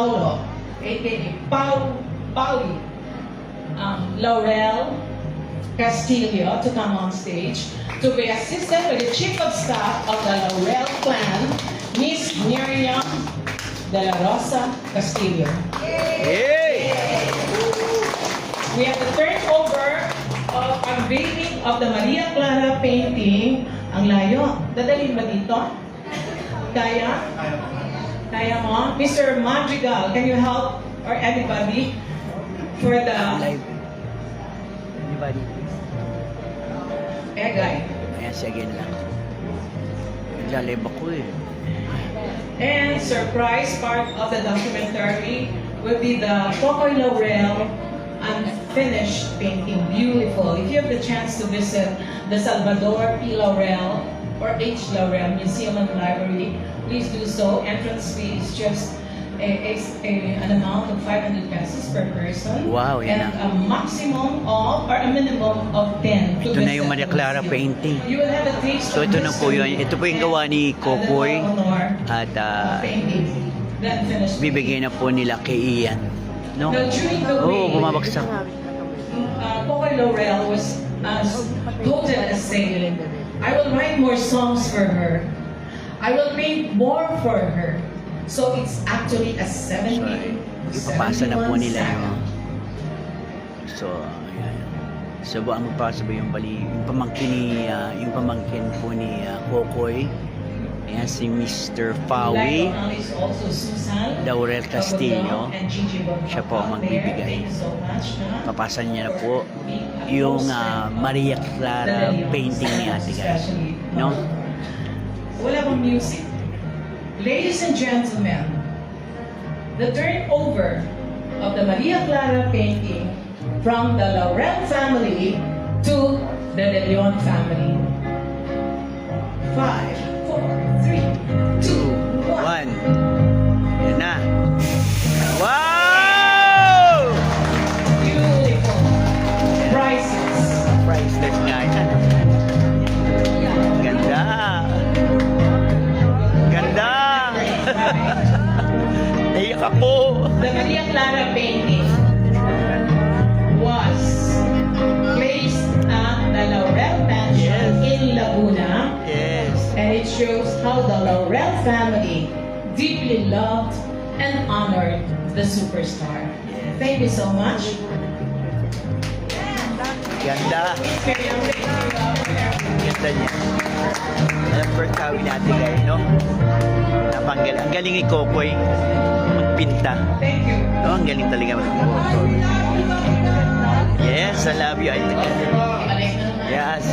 Paulo, aka Pauli, Laurel Castillo to come on stage to be assisted by the Chief of Staff of the Laurel clan, Miss Miriam de la Rosa Castillo. Yay! We have the turnover of unveiling of the Maria Clara painting. Ang layo. Dadalhin ba dito? Kaya? Kaya mo? Mr. Madrigal, can you help or anybody for the Live. Anybody? Egay? Ayan, sige na lang. Naglalib ako eh. And surprise part of the documentary will be the Pocoy Laurel unfinished painting. Beautiful. If you have the chance to visit the Salvador P. Laurel or H. Laurel Museum and Library, please do so. Entrance fee is just an amount of 500 pesos per person. Wow, yan and a maximum of or a minimum of 10 to Ito na yung visit Maria the Clara museum. painting. You will have a taste So of ito na po yun. history Ito po yung gawa ni Kokoy. At painting. That finished bibigay na po nila kay Ian. No? Now, during the Oo, week, bumabagsak. Pocoy Laurel was quoted as saying, I will write more songs for her. I will paint more for her. So it's actually a 70. Ipapasa na po 71 nila saga. yung... So, ayan. So, ang magpasa ba yung bali... Yung pamangkin po ni Kokoy. Ayan, si Mr. Fawi. Like is also Susan Laurel Castillo. and Gigi Bombao Siya po ang magbibigay. there. Thank you so much. Papasan niya na po yung Maria Clara painting ni Ate guys. No? Wala bang music? Ladies and gentlemen, the turnover of the Maria Clara painting from the Laurel family to the De Leon family. 5, 4, 3, 2, 1. 1. Yan na. Wow! Beautiful. Prices. Priceless nga yan. Ganda. Ganda. Naiyak ako. The Maria Clara painting was placed at the Laurel Mansion Yes. in Laguna, Yes. and it shows how the Laurel family deeply loved and honored the superstar. Yes. Thank you so much. Ganda. Carry on. Ganda niya. Alam ko kawin natin guys, no? Napanggal. Ang galing ni Kokoy magpinta. Thank you. Oh, ang galing talaga magpinta. Yes, I love you. Balik na naman. Yes.